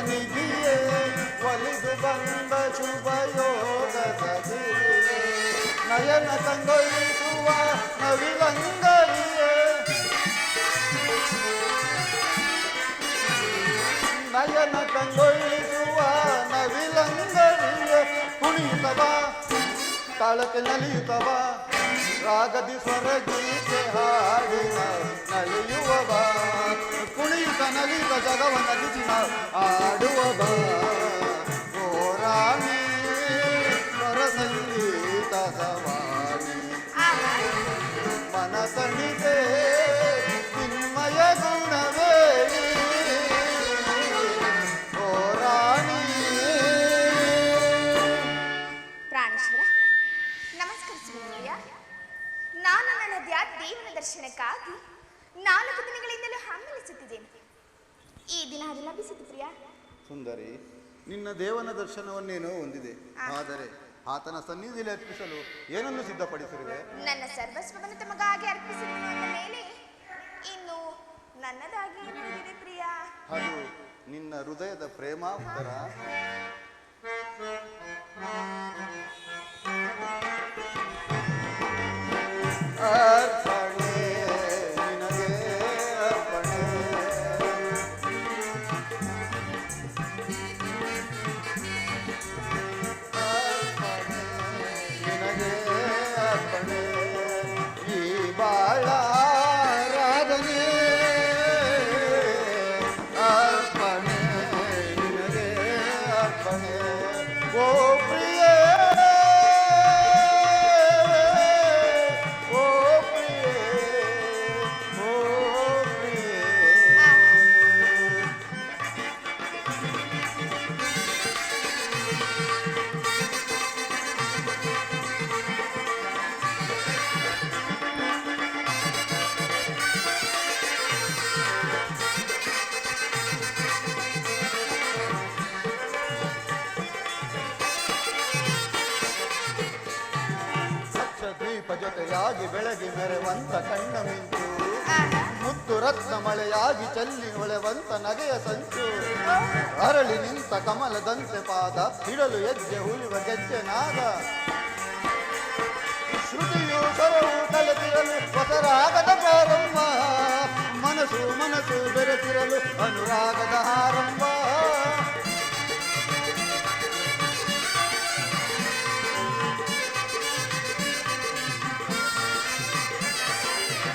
ನಿಧಿಯೇ ಒಲಿದು ಬಂದ ಶುಭಯೋಗದ ಗಿರಿಯೇ ನಯನ ಕಂಗೊಳಿಸುವ ನವಿಲಂಗರಿಯೇ ನಯನ ಕಂಗೊಳಿಸುವ ನವಿಲಂಗರಿಯೇ ಕುಣಿಯುತ್ತವ ತಾಳಕ್ಕೆ ನಲಿಯುತ್ತವ ರಾಗದಿ ಸ್ವರಗೀತೆ ಹಾಡಿ ನಲಿಯುವವ ಕುಣಿಯುತ್ತ ನಲಿಯುತ್ತ ಜಗವ ನಗಿಸಿ ಆಡುವವ ಓ ರಾಣಿ ಸ್ವರ ಸಂಗೀತದ ವಾಣಿ ಮನಸನಿಗೆ ಚಿನ್ಮಯ ಗುಣವೇಣಿ ಓ ರಾಣಿ. ಪ್ರಾಣೇಶ್ವರ ನಮಸ್ಕರಿಸುವುದಿಲ್ಲ. ನಾನು ನನ್ನ ದೇವನ ದರ್ಶನಕ್ಕಾಗಿ 4 ದಿನಗಳಿಂದಲೂ ಹಮ್ಮಲಿಸುತ್ತಿದ್ದೇನೆ. ಈ ದಿನ ಅದು ಲಭಿಸಿತು ಪ್ರಿಯ. ಸುಂದರಿ, ನಿನ್ನ ದೇವನ ದರ್ಶನವನ್ನೇನೋ ಹೊಂದಿದೆ, ಆದರೆ ಆತನ ಸನ್ನಿಧಿಯಲ್ಲಿ ಅರ್ಪಿಸಲು ಏನನ್ನು ಸಿದ್ಧಪಡಿಸಿರುವೆ? ನನ್ನ ಸರ್ವಸ್ವವನ್ನು ತಮಗಾಗಿ ಅರ್ಪಿಸಿದ ಮೇಲೆ ಇನ್ನು ನನ್ನದಾಗಿ ಏನಿದೆ ಪ್ರಿಯ? ಅದು ನಿನ್ನ ಹೃದಯದ ಪ್ರೇಮ ಉತ್ತರ. ಅರ್ಪಣೆ ನಿನಗೆ ಅರ್ಪಣೆ, ಅರ್ಪಣೆ ನಿನಗೆ ಅರ್ಪಣೆ, ಈ ಬಾಳ ರಾಧನೆ ಅರ್ಪಣೆ ನಿನಗೆ ಅರ್ಪಣೆ. ಓ ಪ್ರಿಯೇ ಜೊತೆಯಾಗಿ ಬೆಳಗಿ ಮೆರೆವಂತ ಕಣ್ಣ ಮಿಂಚು, ಮುತ್ತು ರತ್ನ ಮಳೆಯಾಗಿ ಚೆಲ್ಲಿ ಹೊಳೆವಂತ ನಗೆಯ ಸಂಚು, ಅರಳಿ ನಿಂತ ಕಮಲದಂತೆ ಪಾದ ಇಡಲು ಹೆಜ್ಜೆ ಹುಲಿವ ಗೆಜ್ಜೆ ನಾದ, ಶ್ರುತಿಯು ಸ್ವರವು ಕಲೆತಿರಲು ಹೊಸರಾಗದ ಪ್ರಾರಂಭ, ಮನಸ್ಸು ಮನಸ್ಸು ಬೆರೆತಿರಲು ಅನುರಾಗದ ಆರಂಭ.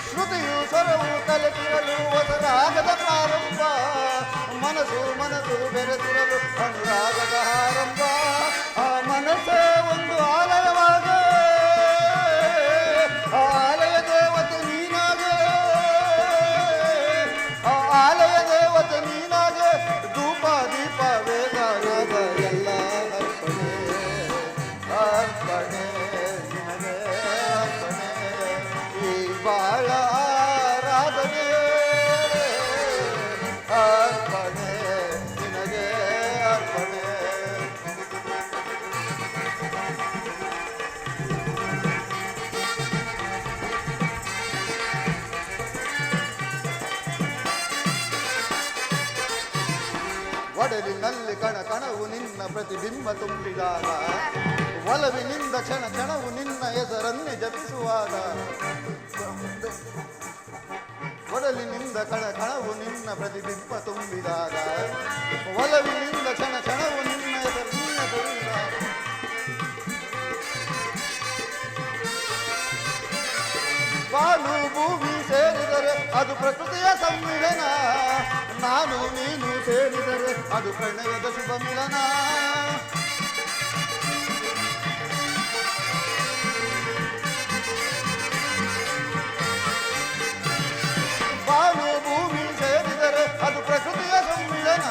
ಶ್ರುತಿಯು ಸ್ವರವು ಕಲೆತಿರಲು ಹೊಸರಾಗದ ಪ್ರಾರಂಭ, ಮನಸ್ಸು ಮನಸ್ಸು ಬೆರೆತಿರಲು ಅನುರಾಗದ ಆರಂಭ. ಆ ಮನಸ್ಸೇ ಒಂದು ಆಲಯವಾಗ, ಆಲಯ ದೇವತೆ ನೀನಾಗೆ, ಆಲಯ ದೇವತೆ ನೀನಾಗೆ, ಧೂಪ ದೀಪ ವೇದ ರೋಗ ಎಲ್ಲ ಅರ್ಪಣೆ ಅರ್ಪಣೆ ನಿನಗೆ ಅರ್ಪಣೆ, ಈ ಬಾಳ ರಾಧನೆ ಅರ್ಪಣೆ ನಿನಗೆ ಅರ್ಪಣೆ. ಒಡಲಿನಲ್ಲಿ ಕಣ ಕಣವು ನಿನ್ನ ಪ್ರತಿಬಿಂಬ ತುಂಬಿದಾಗ, ಒಲವಿನಿಂದ ಕ್ಷಣ ಕ್ಷಣವು ನಿನ್ನ ಹೆಸರನ್ನೇ ಜಪಿಸುವಾಗ, ಒಡಲಿನಿಂದ ಕಣ ಕಣವು ನಿನ್ನ ಪ್ರತಿಬಿಂಬ ತುಂಬಿದಾಗ, ಒಲವಿನಿಂದ ಕ್ಷಣ ಕ್ಷಣವು ನಿನ್ನ ಹೆಸರನ್ನೇ ತುಂಬಿದಾಗ, ಬಾನು ಭೂಮಿ ಸೇರಿದರೆ ಅದು ಪ್ರಕೃತಿಯ ಸಮ್ಮಿಲನ, ನಾನು ನೀನು ಸೇರಿದರೆ ಅದು ಪ್ರಣಯದ ಶುಭ ಮಿಲನ. ಬಾನು ಭೂಮಿ ಸೇರಿದರೆ ಅದು ಪ್ರಕೃತಿಯ ಸಮ್ಮಿಲನ,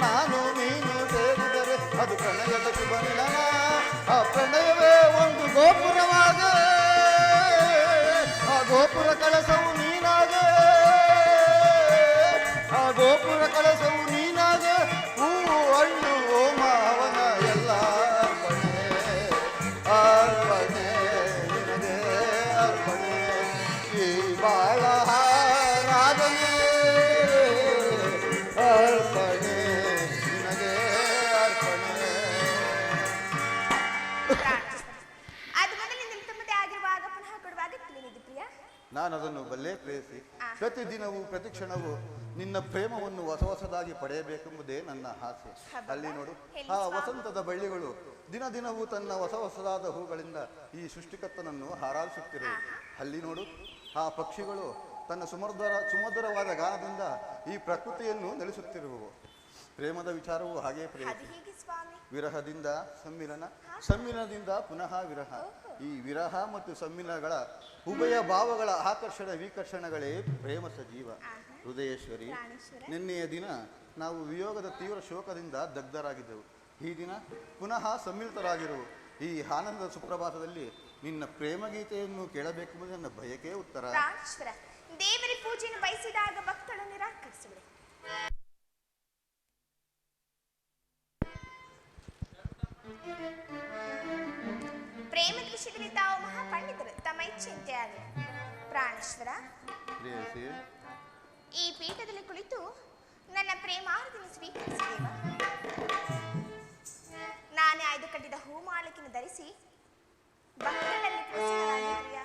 ನಾನು ನೀನು ಸೇರಿದರೆ ಅದು ಪ್ರಣಯದ ಶುಭ ಮಿಲನ. ಆ ಪ್ರಣಯವೇ ಒಂದು ಗೋಪುರವಾಗ, ಆ ಗೋಪುರ ಕಳಸವು ನೀನಾಗೆ, ಆ ಗೋಪುರ ಕಳಸವು ನೀನಾಗೆ, ಹೂವು ಹಣ್ಣು ಹೋಮ ಹವನ ಎಲ್ಲ ಅರ್ಪಣೆ ಅರ್ಪಣೆ ನಿನಗೆ ಅರ್ಪಣೆ, ಈ ಬಾಳ ರಾಧನೆ ಅರ್ಪಣೆ ನಾನದನ್ನು ಬಲ್ಲೆ ಪ್ರೇಯಸಿ. ಪ್ರತಿದಿನವೂ ಪ್ರತಿಕ್ಷಣವೂ ನಿನ್ನ ಪ್ರೇಮವನ್ನು ಹೊಸ ಹೊಸದಾಗಿ ಪಡೆಯಬೇಕೆಂಬುದೇ ನನ್ನ ಆಸೆ. ಅಲ್ಲಿ ನೋಡು, ಆ ವಸಂತದ ಬಳ್ಳಿಗಳು ದಿನ ದಿನವೂ ತನ್ನ ಹೊಸ ಹೊಸದಾದ ಹೂಗಳಿಂದ ಈ ಸೃಷ್ಟಿಕರ್ತನನ್ನು ಹಾರಾಡಿಸುತ್ತಿರುವೆ. ಅಲ್ಲಿ ನೋಡು, ಆ ಪಕ್ಷಿಗಳು ತನ್ನ ಸುಮಧುರವಾದ ಗಾನದಿಂದ ಈ ಪ್ರಕೃತಿಯನ್ನು ನೆಲೆಸುತ್ತಿರುವವು. ಪ್ರೇಮದ ವಿಚಾರವು ಹಾಗೇ ಪ್ರೇಯಸಿ. ವಿರಹದಿಂದ ಸಮ್ಮಿಲನ, ಸಮ್ಮಿಲನದಿಂದ ಪುನಃ ವಿರಹ. ಈ ವಿರಹ ಮತ್ತು ಸಮ್ಮಿಲನಗಳ ಉಭಯ ಭಾವಗಳ ಆಕರ್ಷಣ ವಿಕರ್ಷಣಗಳೇ ಪ್ರೇಮ ಸಜೀವ. ಹೃದಯೇಶ್ವರಿ, ನಿನ್ನೆಯ ದಿನ ನಾವು ವಿಯೋಗದ ತೀವ್ರ ಶೋಕದಿಂದ ದಗ್ಧರಾಗಿದ್ದೆವು. ಈ ದಿನ ಪುನಃ ಸಮ್ಮಿಲಿತರಾಗಿರುವು. ಈ ಆನಂದದ ಸುಪ್ರಭಾತದಲ್ಲಿ ನಿನ್ನ ಪ್ರೇಮ ಗೀತೆಯನ್ನು ಕೇಳಬೇಕೆಂಬುದು ನನ್ನ ಬಯಕೆ ಉತ್ತರ. ದೇವರ ಪೂಜೆಯನ್ನು ಬಯಸಿದಾಗ ಭಕ್ತಳು ನಿರಾಕರಿಸುವಳೆ. ಪ್ರೇಮದ ವಿಷಯದಲ್ಲಿ ತಾವು ಮಹಾಪಂಡಿತರು, ತಮ್ಮ ಇಚ್ಛೆಯಂತೆ ಆಗಲಿ. ಪ್ರಾಣೇಶ್ವರ, ಈ ಪೀಠದಲ್ಲಿ ಕುಳಿತು ನನ್ನ ಪ್ರೇಮಾರ್ತಿಯನ್ನು ಸ್ವೀಕರಿಸಿದೇವ. ನಾನೇ ಆಯ್ದು ಕಟ್ಟಿದ ಹೂಮಾಲಕಿನ ಧರಿಸಿ ಭಕ್ತಳಲ್ಲಿ ಪ್ರಸನ್ನರಾಗಿದ್ದೀಯ.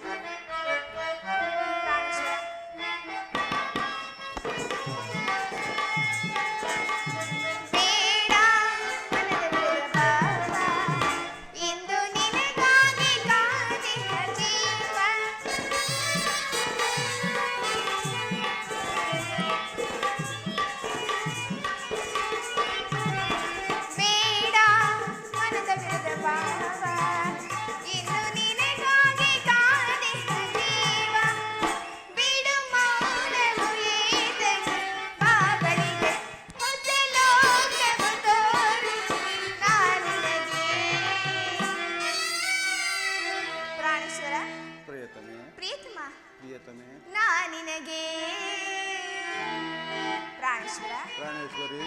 ಪ್ರಾಣೇಶ್ವರ, ಪ್ರಾಣೇಶ್ವರಿ,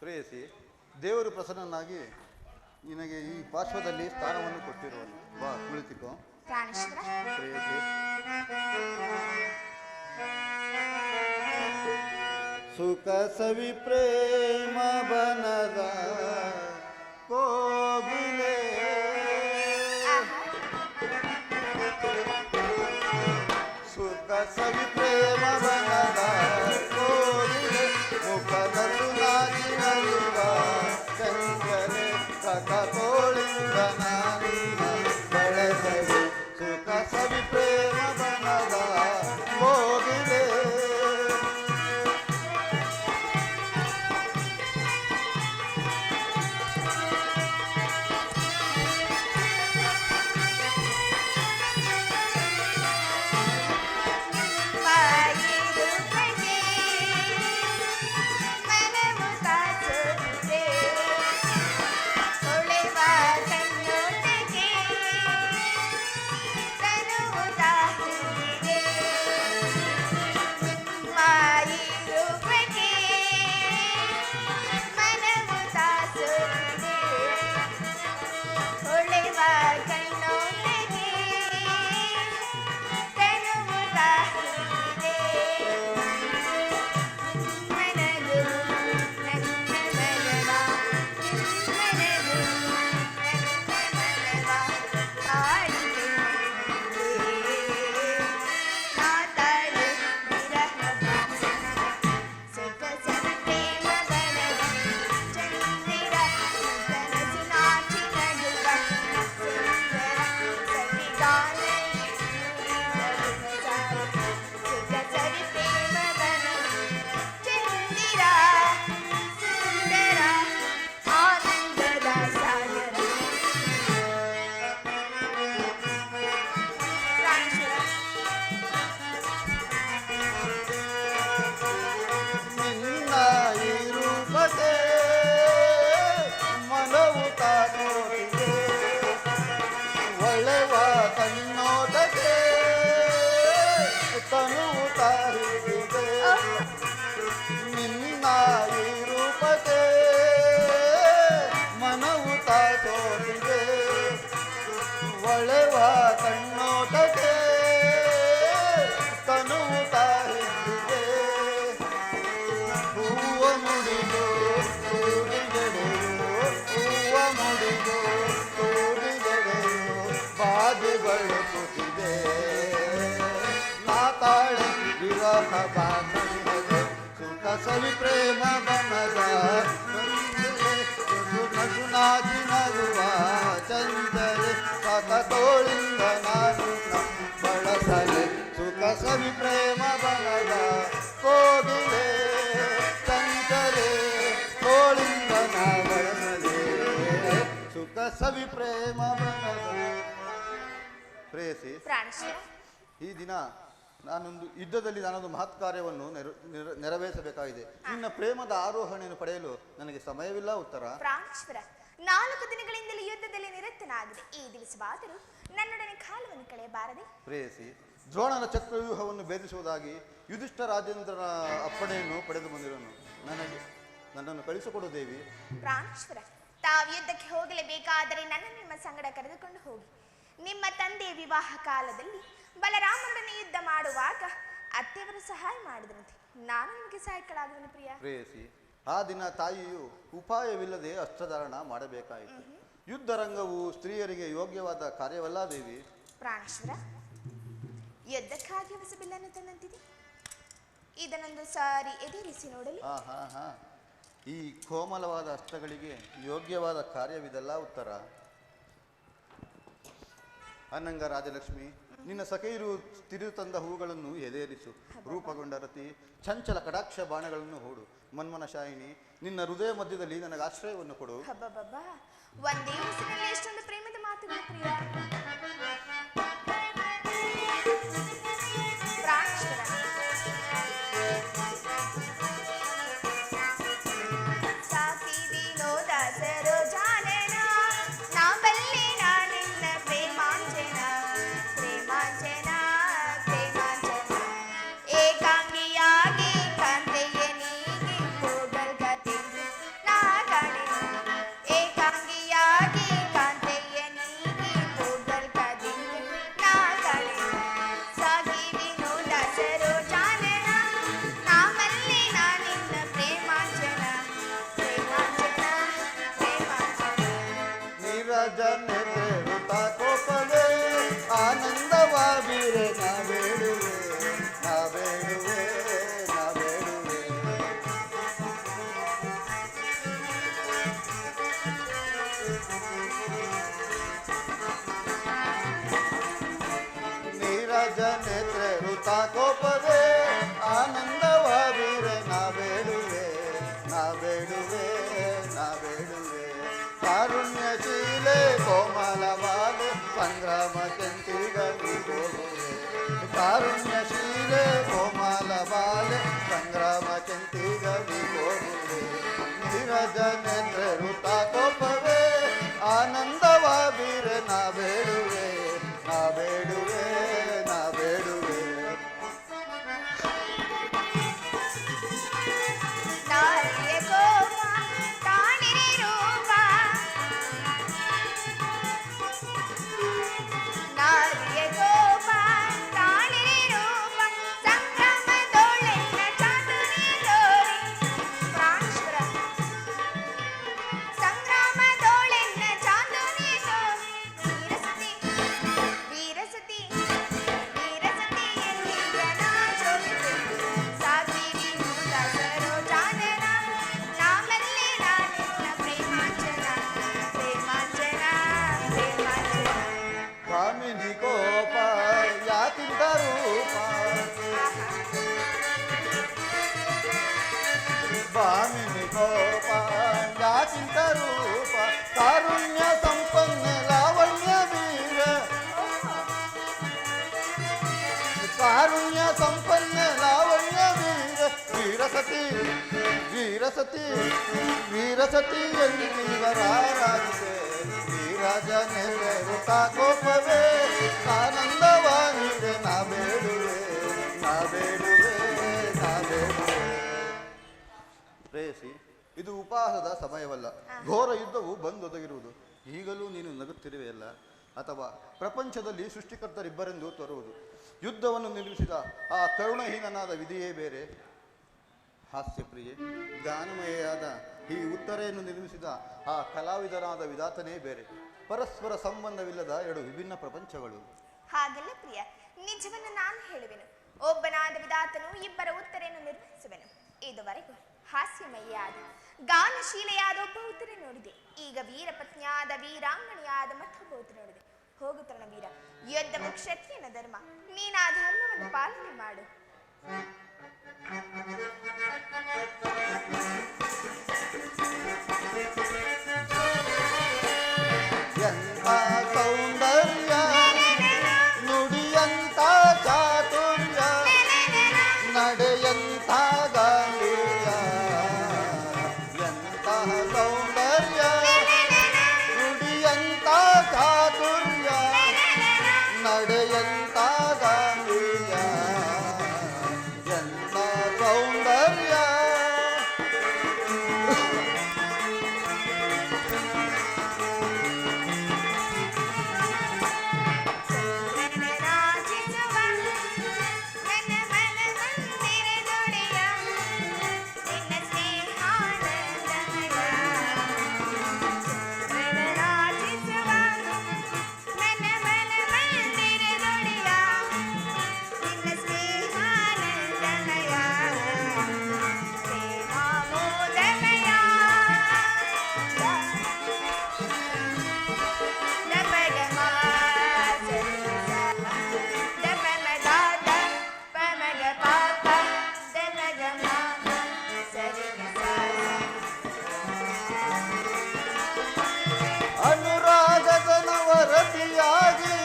ಪ್ರೇಯಸಿ, ದೇವರು ಪ್ರಸನ್ನನಾಗಿ ನಿನಗೆ ಈ ಪಾರ್ಶ್ವದಲ್ಲಿ ಸ್ಥಾನವನ್ನು ಕೊಟ್ಟಿರುವನು. ಬಾ, ಕುಳಿತುಕೋ. ಪ್ರೇಯಸಿ, ಸುಖ ಸವಿ ಪ್ರೇಮ ಬನದ ಕೋಗಿಲೆ, ಸುಖ ಸವಿ ಪ್ರೇಮ ಬನದ ಕೋಗಿಲೆ, ಮುಖದಲು ನಾಗಿ ನಲಿವ ಚಂದ್ರನೆ ಸಖ ತೋಳಿಂದ ನಾನಿನ ಬೆಳೆಸಲಿ. ಸುಖ ಸವಿ ಪ್ರೇಮ ಬನದ ಕೋಗಿಲೆ. ಬಳುಕುತ್ತಿದೆ ನಾ ತಾಳೆ ವಿರಹ ಬಾಂಧವ್ಯದ ಸುಖ ಸವಿ ಪ್ರೇಮ ಬನದ ನಗುನಾಗಿ ನಗುವ ಚಂದರೆ ಸತ ತೋಳಿಂದ ನಾನು ಬಳಸಲೆ ಸುಖ ಸವಿ ಪ್ರೇಮ ಬನದ ಕೋಗಿಲೆ ಚಂದರೆ ತೋಳಿಂದ ನಾ ಬಳಸಲೆ ಸುಖ ಸವಿ ಪ್ರೇಮ ಬನದ. ಪ್ರೇಯಸಿ, ಪ್ರಾಣೇಶ್ವರ, ಈ ದಿನ ಯುದ್ಧದಲ್ಲಿ ನಾನೊಂದು ಮಹತ್ ಕಾರ್ಯವನ್ನು ನೆರವೇರಿಸಬೇಕಾಗಿದೆ. ನಿನ್ನ ಪ್ರೇಮದ ಆರೋಹಣೆಯನ್ನು ಪಡೆಯಲು ನನಗೆ ಸಮಯವಿಲ್ಲ. ಉತ್ತರ. ಪ್ರಾಣೇಶ್ವರ, 4 ದಿನಗಳಿಂದಲೇ ಯುದ್ಧದಲ್ಲಿ ನಿರತನಾಗಿದೆ. ಈ ದಿವಸವಾದರೂ ನನ್ನೊಡನೆ ಕಾಲವನ್ನು ಕಳೆಯಬಾರದೆ? ಪ್ರೇಯಸಿ, ದ್ರೋಣನ ಚಕ್ರವ್ಯೂಹವನ್ನು ಭೇದಿಸುವುದಾಗಿ ಯುಧಿಷ್ಠ ರಾಜೇಂದ್ರನ ಅಪ್ಪಣೆಯನ್ನು ಪಡೆದು ಬಂದಿರೋನು. ನನ್ನನ್ನು ಕಳಿಸಿಕೊಡು ದೇವಿ. ಪ್ರಾಣೇಶ್ವರ, ತಾವು ಯುದ್ಧಕ್ಕೆ ಹೋಗಲೇಬೇಕಾದರೆ ನನ್ನನ್ನು ನಿಮ್ಮ ಸಂಗಡ ಕರೆದುಕೊಂಡು ಹೋಗಿ. ನಿಮ್ಮ ತಂದೆಯ ವಿವಾಹ ಕಾಲದಲ್ಲಿ ಬಲರಾಮನೊಡನೆ ಯುದ್ಧ ಮಾಡುವಾಗ ಅತ್ತೆಯವರು ಸಹಾಯ ಮಾಡಿದ್ರಂತೆ. ನಾನು ನಿಮಗೆ ಸಹಾಯಕಳಾಗುವೆನು ಪ್ರಿಯ. ಪ್ರೇಯಸಿ, ಆ ದಿನ ತಾಯಿಯು ಉಪಾಯವಿಲ್ಲದೆ ಅಸ್ತ್ರಧಾರಣ ಮಾಡಬೇಕಾಯಿತು. ಯುದ್ಧ ರಂಗವು ಸ್ತ್ರೀಯರಿಗೆ ಯೋಗ್ಯವಾದ ಕಾರ್ಯವಲ್ಲ ದೇವಿ. ಪ್ರಾಣೇಶ್ವರ, ಯುದ್ಧಕ್ಕಾಗಿ ಹೊಸಬಿಲ್ಲನ್ನು ತಂದಂತಿದೆ. ಇದನ್ನೊಂದು ಸಾರಿ ಎದುರಿಸಿ ನೋಡಲಿ. ಈ ಕೋಮಲವಾದ ಅಸ್ತ್ರಗಳಿಗೆ ಯೋಗ್ಯವಾದ ಕಾರ್ಯವಿದಲ್ಲ. ಉತ್ತರ. ಅನಂಗ ರಾಜಲಕ್ಷ್ಮಿ, ನಿನ್ನ ಸಖೆಯರು ತಿರು ತಂದ ಹೂಗಳನ್ನು ಎದೇರಿಸು. ರೂಪಗೊಂಡ ರತಿ ಚಂಚಲ ಕಟಾಕ್ಷ ಬಾಣಗಳನ್ನು ಹೂಡು. ಮನ್ಮನ ಶಾಯಿನಿ, ನಿನ್ನ ಹೃದಯ ಮಧ್ಯದಲ್ಲಿ ನನಗೆ ಆಶ್ರಯವನ್ನು ಕೊಡು. ಒಂದೇ ಹೆಸರಲ್ಲಿ ಎಷ್ಟೊಂದು ಪ್ರೇಮದ ಮಾತುಗಳು ಪ್ರಿಯ. ಪ್ರಾಣೇಶ್ವರ, ಸಾಕಿ ವಿನೋದ ಸರೋಜಾನನ ನಾ ಬಲ್ಲೆ ನಾನಿನ್ನ ಪ್ರೇಮಾಂಜನ ಪ್ರೇಮಾಂಜನ ಪ್ರೇಮಾಂಜನ ಏಕಾಂಗಿಯಾಗಿ ಕಾಂತೆಯ ನೀಗಿ ಹೋಗಲ್ ಗತಿ ನಾ ಕಾಣೆ ಏಕಾಂಗಿಯಾಗಿ ಕಾಂತೆಯ ನೀಗಿ ಹೋಗಲ್ ಗತಿ ನಾ ಕಾಣೆ ಸಾಗಿ ವಿನೋದ ಸರೋಜಾನನ ನಾ ಬಲ್ಲೆ ನಾನಿನ್ನ ಪ್ರೇಮಾಂಜನ ಪ್ರೇಮಾಂಜನ ಪ್ರೇಮಾಂಜನ ನೀರಜನೆ ತೇರುತ ಕೋಪವೇ ಆನಂದವಾಬಿರೆ ನಾ ಬೇಡುವೆ ನಾ ಬೇಡುವೆ ನಾ ಬೇಡುವೆ. ನೀರಜನೆ ತೇರುತ ಕೋಪವೇ ಆನಂದವಾಬಿರೆ ನಾ ಬೇಡುವೆ ನಾ ಬೇಡುವೆ ನಾ ಬೇಡುವೆ. ಕಾರುಣ್ಯಶೀಲೆ ಕೋಮಲವಾಲೆ ಸಂಗ್ರಾಮ ಕೆಂತಿಗಲಿ ಹೋಗುವೆ. ಕಾರುಣ್ಯಶೀಲೆ ಕೋಮಲವಾಲೆ ಸಂಗ್ರಾಮ ಕೆಂತಿಗಲಿ ಹೋಗುವೆ. ನೀರಜನೇಂದ್ರ ಋತ ಕೋಪವೇ ಆನಂದವಾಬಿರೆ ನಾ ಬೇಡುವೆ ನಾ ಬೇಡುವೆ ನಾ ಬೇಡುವೆ. ನಾರಿಯ ಕೋಪ ತಾಣಿರೆ ರೂಪ ನಾರಿಯ ಕೋಪ ತಾಣಿರೆ ರೂಪ ಸಂಭ್ರಮದೊಳೆನ್ನ ಚಾತುರ್ಯ ತೋರಿ. ಪ್ರಾಣೇಶ್ವರ, ಸಂಗ್ರಾಮದೊಳೆನ್ನ ಚಾತುರ್ಯ ತೋರಿ. ವೀರಸತಿ ವೀರಸತಿ ವೀರಸತಿಯಲ್ಲಿ ಜನಾಶೋಭಿತೆ ಸಾಗಿ ವಿನೋದ ಸರೋಜಾನನ ನಾಮಲ್ಲೇ ನಾನಿನ್ನ ಪ್ರೇಮಾಂಜನ ಪ್ರೇಮಾಂಜನ ಪ್ರೇಮಾಂಜನ. ಕಾಮಿನಿ ಕೋಪ ಯಾಕಿಂತ ರೂಪ ಭಾಮಿನಿ ಕೋಪ ಯಾಕಿಂತ ರೂಪ. ಕಾರುಣ್ಯ ಸಂಪನ್ನ ಲಾವಣ್ಯ ವೀರ ಕಾರುಣ್ಯ ಸಂಪನ್ನ ಲಾವಣ್ಯ ವೀರ. ವೀರಸತಿ ವೀರಸತಿ ವೀರಸತಿಯಲ್ಲಿ ನೀವರಾರಾಜಿತೆ. ವೀರಜನೇಂದ್ರ ಋತ ಕೋಪವೇ ಆನಂದವಾನಿದೆ ನಾ ಬೇಡುವೆ ನಾ ಬೇಡುವೆ ನಾ ಬೇಡುವೆ. ಪ್ರೇಯಸಿ, ಇದು ಉಪವಾಸದ ಸಮಯವಲ್ಲ. ಘೋರ ಯುದ್ಧವು ಬಂದೊದಗಿರುವುದು. ಈಗಲೂ ನೀನು ನಗುತ್ತಿರುವೆಯಲ್ಲ, ಅಥವಾ ಪ್ರಪಂಚದಲ್ಲಿ ಸೃಷ್ಟಿಕರ್ತರಿಬ್ಬರೆಂದು ತೋರುವುದು. ಯುದ್ಧವನ್ನು ನಿರ್ಮಿಸಿದ ಆ ಕರುಣಹೀನನಾದ ವಿಧಿಯೇ ಬೇರೆ. ಹಾಸ್ಯಪ್ರಿಯೆ, ಗಾನಮಯವಾದ ಈ ಉತ್ತರೆಯನ್ನು ನಿರ್ಮಿಸಿದ ಆ ಕಲಾವಿದನಾದ ವಿಧಾತನೇ ಬೇರೆ. ಪರಸ್ಪರ ಸಂಬಂಧವಿಲ್ಲದ ಎರಡು ವಿಭಿನ್ನ ಪ್ರಪಂಚಗಳು. ಹಾಗೆಲ್ಲ ಪ್ರಿಯ, ನಿಜವನ್ನು ನಾನು ಹೇಳುವೆನು. ಒಬ್ಬನಾದ ವಿಧಾತನು ಇಬ್ಬರ ಉತ್ತರೆಯನ್ನು ನಿರ್ವಹಿಸುವೆನು. ಇದುವರೆಗೂ ಹಾಸ್ಯಮಯಿಯಾದ ಗಾನಶೀಲೆಯಾದ ಒಬ್ಬ ಉತ್ತರೆ ನೋಡಿದೆ. ಈಗ ವೀರಪತ್ನಿಯಾದ ವೀರಾಂಗಣಿಯಾದ ಮತ್ತೊಬ್ಬ ಉತ್ತರ ನೋಡಿದೆ. ಹೋಗುತ್ತರಣ ವೀರ, ಯುದ್ಧವು ಕ್ಷತ್ರಿಯನ ಧರ್ಮ. ನೀನು ಆ ಧರ್ಮವನ್ನು ಪಾಲನೆ ಮಾಡು. ಎಂಥ ಸೌಂದರ್ಯ, ನುಡಿಯಂಥ ಚಾತುರ್ಯ, ನಡೆಯಂಥ ಗಾಂಭೀರ್ಯ. ಎಂಥ ಸೌಂದರ್ಯ, ನುಡಿಯಂಥ ಚಾತುರ್ಯ, ನಡೆಯಂಥ ಗಾಂಭೀರ್ಯ. ಎಂಥ ಸೌಂದರ್ಯ. ಅನುರಾಗದ ನವರತಿಯಾಗಿ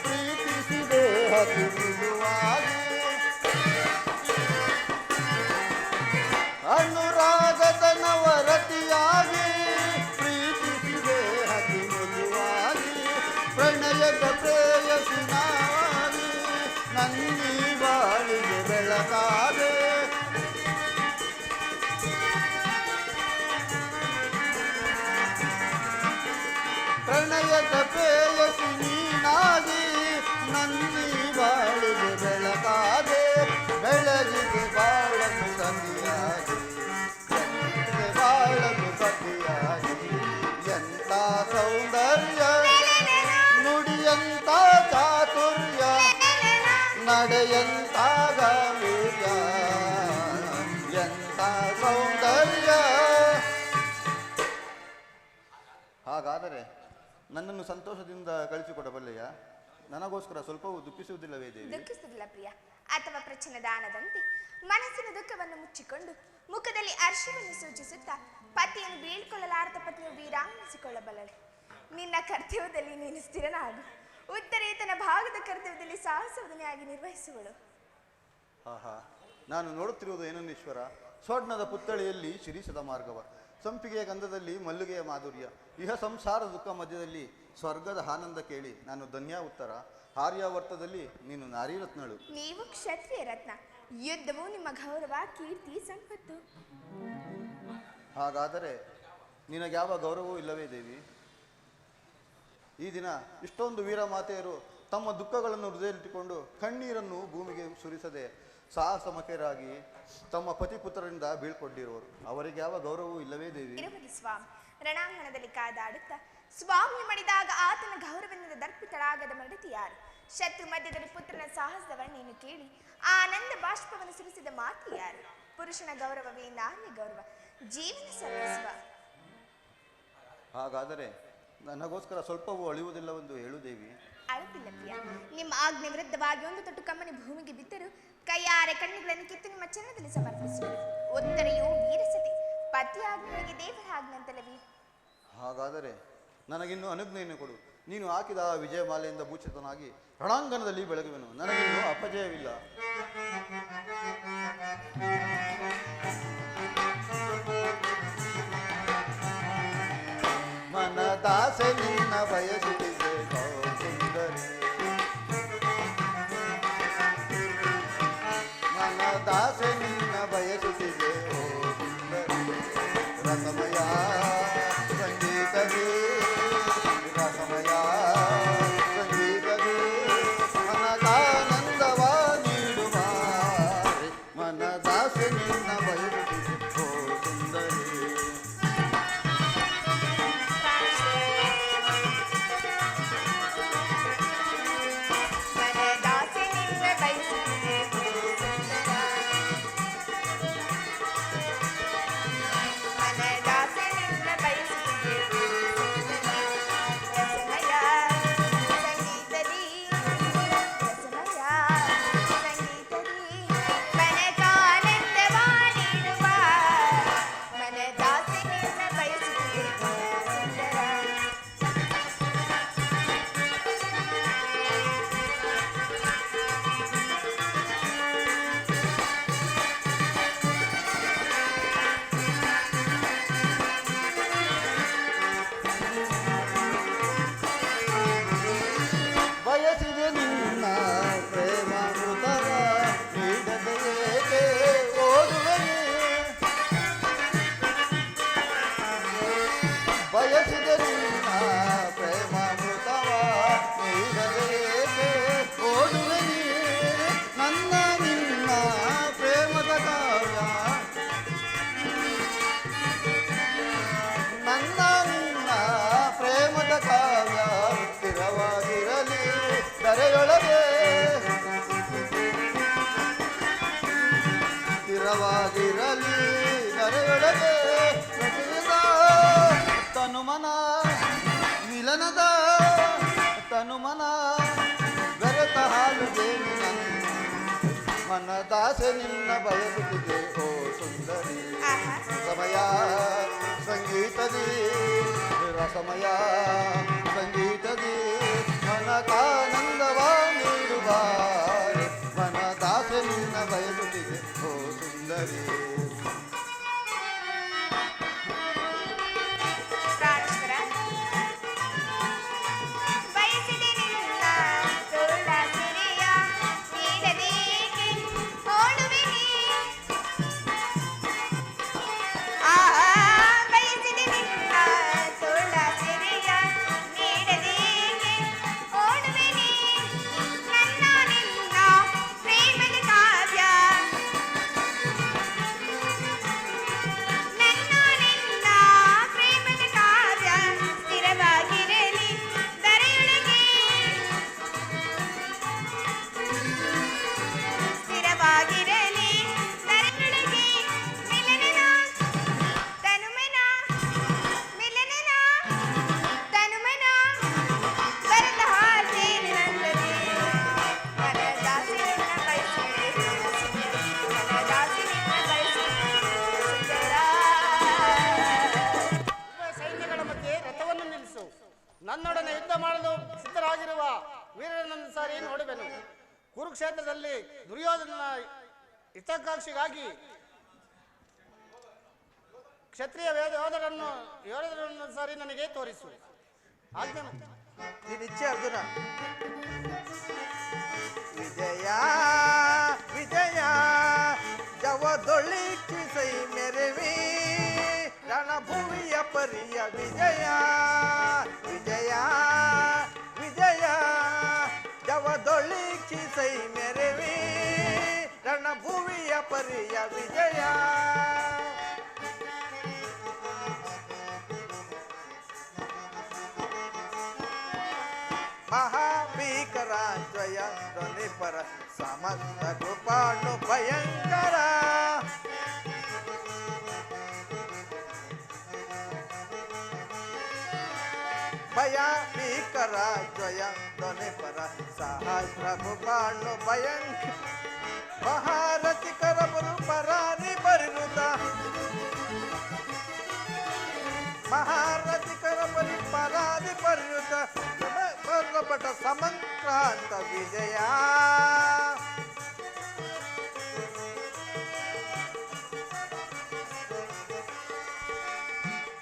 ಪ್ರೀತಿಸಿದೆ ಹಸಿರುವಾಗಿ. ಅನುರಾಗದ ನವರತಿಯಾಗಿ ಪ್ರೀತಿಸಿದೆ ಹಸಿರುವಾಗಿ. ಪ್ರಣಯದ ಪ್ರೇಯಸಿ ನಾವಾಗಿ ನನ್ನಿ ಬಾಳಿಗೆ ಬೆಳಕಾದೆ. ಪ್ರಣಯದ ಪ್ರೇಯಸಿ ನೀನಾಗಿ ನನ್ನಿ ಬಾಳಿಗೆ ಬೆಳಕಾದೆ. ಬೆಳಗಿಗೆ ಬಾಳಲು ಸತಿಯಾಗಿ, ಬಾಳಲು ಸತಿಯಾಗಿ. ಎಂಥ ಸೌಂದರ್ಯ, ನುಡಿಯಂಥ ಚಾತುರ್ಯ, ನಡೆಯಂಥ ಗಾಂಭೀರ್ಯ. ಎಂಥ ಸೌಂದರ್ಯ. ಹಾಗಾದರೆ ನನ್ನನ್ನು ಸಂತೋಷದಿಂದ ಕಳಿಸಿಕೊಡಬಲ್ಲೆಯಾ? ನನಗೋಸ್ಕರ ಸ್ವಲ್ಪವೂ ದುಃಖಿಸುವುದಿಲ್ಲವೇ ದೇವಿ? ದುಃಖಿಸುವುದಿಲ್ಲ ಪ್ರಿಯ. ಅಥವಾ ಪ್ರಚನದಾನದಂತೆ ಮನಸ್ಸಿನ ದುಃಖವನ್ನು ಮುಚ್ಚಿಕೊಂಡು ಮುಖದಲ್ಲಿ ಹರ್ಷವನ್ನು ಸೂಚಿಸುತ್ತಾ ಪತಿಯನ್ನು ಬೀಳ್ಕೊಳ್ಳಲಾರದ ಪತಿಯು ವೀರಾಂಗಿಸಿಕೊಳ್ಳಬಲ್ಲಳೆ. ನಿನ್ನ ಕರ್ತವ್ಯದಲ್ಲಿ ನೀನು ಸ್ಥಿರನಾಗು. ಉತ್ತರೇತನ ಭಾಗದ ಕರ್ತವ್ಯದಲ್ಲಿ ಸಾಹಸವದನೆಯಾಗಿ ನಿರ್ವಹಿಸುವಳು. ಆಹಾ, ನಾನು ನೋಡುತ್ತಿರುವುದು ಏನನ್ನು ಈಶ್ವರ? ಸ್ವರ್ಣದ ಪುತ್ಥಳಿಯಲ್ಲಿ ಶಿರೀಷದ ಮಾರ್ಗವ, ಸಂಪಿಗೆಯ ಗಂಧದಲ್ಲಿ ಮಲ್ಲಿಗೆಯ ಮಾಧುರ್ಯ. ಇಹ ಸಂಸಾರ ದುಃಖ ಮಧ್ಯದಲ್ಲಿ ಸ್ವರ್ಗದ ಆನಂದ ಕೇಳಿ ನಾನು ಧನ್ಯ ಉತ್ತರ. ಆರ್ಯಾವರ್ತದಲ್ಲಿ ನೀನು ನಾರಿರತ್ನಳು. ನೀವು ಕ್ಷತ್ರಿಯ ರತ್ನ. ಯುದ್ಧವು ನಿಮ್ಮ ಗೌರವ, ಕೀರ್ತಿ, ಸಂಪತ್ತು. ಹಾಗಾದರೆ ನಿನಗ್ಯಾವ ಗೌರವವೂ ಇಲ್ಲವೇ ದೇವಿ? ಈ ದಿನ ಇಷ್ಟೊಂದು ವೀರಮಾತೆಯರು ತಮ್ಮ ದುಃಖಗಳನ್ನು ಹೃದಯದಲ್ಲಿಟ್ಟುಕೊಂಡು ಕಣ್ಣೀರನ್ನು ಭೂಮಿಗೆ ಸುರಿಸದೆ ಸಾಹಸಮಖರಾಗಿ ತಮ್ಮ ಪತಿಪುತ್ರರಿಂದ ಬೀಳ್ಕೊಂಡಿರುವರು. ಅವರಿಗೆ ಯಾವ ಗೌರವವೂ ಇಲ್ಲವೇ ದೇವಿ? ಇರುವುದು ಸ್ವಾಮಿ. ರಣಾಂಗಣದಲ್ಲಿ ಕಾದಾಡುತ್ತಾ ಸ್ವಾಮಿ ಮಡಿದಾಗ ಆತನ ಗೌರವದಿಂದ ದರ್ಪಿತಳಾಗದ ಮಡತಿ ಯಾರು? ಶತ್ರು ಮಧ್ಯದಲ್ಲಿ ಪುತ್ರನ ಸಾಹಸವನ್ನು ನೀನು ಕೇಳಿ ಆನಂದ ಬಾಷ್ಪವನ್ನು ಸುರಿಸಿದ ಮಾತು ಯಾರು? ಪುರುಷನ ಗೌರವವೇ ನಾರಿಯ ಗೌರವ, ಜೀವನ ಸರ್ವಸ್ವ. ಹಾಗಾದರೆ ನನಗೋಸ್ಕರ ಸ್ವಲ್ಪವೂ ಅಳಿಯುವುದಿಲ್ಲವೆಂದು ಹೇಳು ದೇವಿ. ಅಳುತ್ತಿಲ್ಲ ಪ್ರಿಯ. ನಿಮ್ಮ ಆಜ್ಞೆ ವಿರುದ್ಧವಾಗಿ ಒಂದು ತೊಟ್ಟು ಕಮ್ಮನಿ ಭೂಮಿಗೆ ಬಿದ್ದರೂ ಕೈಯಾರೆ ಕಣ್ಣುಗಳನ್ನು ಕಿತ್ತು ನಿಮ್ಮ ಚರಣದಲ್ಲಿ ಸಮರ್ಪಿಸುವುದು. ಉತ್ತರೆಯು ವೀರಸತಿ, ಪತಿ ಆಜ್ಞೆಗೆ ದೇವರ ಆಜ್ಞೆ ಅಂತಲವೇ. ಹಾಗಾದರೆ ನನಗಿನ್ನು ಅನುಜ್ಞೆಯನ್ನು ಕೊಡು. ನೀನು ಹಾಕಿದ ವಿಜಯಮಾಲೆಯಿಂದ ಭೂಷಿತನಾಗಿ ರಣಾಂಗಣದಲ್ಲಿ ಬೆಳಗುವೆನು. ನನಗಿನ್ನೂ ಅಪಜಯವಿಲ್ಲ. ಮನದಾಸೆ ನಿನ್ನ ಬಯಸಿದೆ ಸುಂದರಿ, ಮನದಾಸೆ ನಿನ್ನ ಬಯಸುತ್ತಿದೆ ಓ ಸುಂದರಿ. ರಸಮಯ ಸಂಗೀತವೇ, ರಸಮಯ ಸಂಗೀತವೇ, ಮನದಾನಂದವ ನೀಡುವ ಮನದಾಸೆ ದಾಸೆ ನಿನ್ನ ಬಯಸುತ್ತಿದೆ ಓ ಸುಂದರಿ. ಸಮಯ ಸಂಗೀತದಿ ರಸಮಯ ಸಂಗೀತದಿ ಮನಕಾನಂದವ ನೀಡುವ ಮನ ದಾಸೆ ನಿನ್ನ ಬಯಸುತ್ತಿದೆ ಓ ಸುಂದರಿ. ನನ್ನೊಡನೆ ಯುದ್ಧ ಮಾಡಲು ಸಿದ್ಧರಾಗಿರುವ ವೀರನನ್ನು ಸಾರಿ ನೋಡುವೆನು. ಕುರುಕ್ಷೇತ್ರದಲ್ಲಿ ದುರ್ಯೋಧನನ ಹಿತಕಾಂಕ್ಷಿಗಾಗಿ ಕ್ಷತ್ರಿಯ ಯೋಧರನ್ನು ಸಾರಿ ನನಗೆ ತೋರಿಸು. ಆಜ್ಞೆ ನಿಚ್ಚೆ ಅರ್ಜುನ. ವಿಜಯ ವಿಜಯ ಜವದೊಳಿಸೈ ಮೆರವಿ ರಣಭೂಮಿಯ ಪರಿಯ ವಿಜಯ ವಿಜಯ ವಿಜಯ ಜವದೊಳಿಸೈ ಮೆರವಿ ರಣಭೂಮಿಯ ಪರಿಯ ವಿಜಯ. ಮಹಾಭೀಕರ ದ್ವಯ ಧ್ವನಿಪರ ಸಮಸ್ತ ಕೃಪಾಣು ಭಯಂಕರ ಭಯ ಭೀಕರ ದ್ವಯ ಧ್ವನಿಪರ ಸಹಸ್ರ ಕೃಪಾಣು ಭಯಂಕರ ಮಹಾರಥಿಕರ ಪರಾನಿ ಬರಿರುತ್ತ ಮಹಾರಥಿಕರ ಪರಾನಿ ಬರಿರುತ್ತ ಪಟ ಸಮಂಕ್ರಾಂತ ವಿಜಯ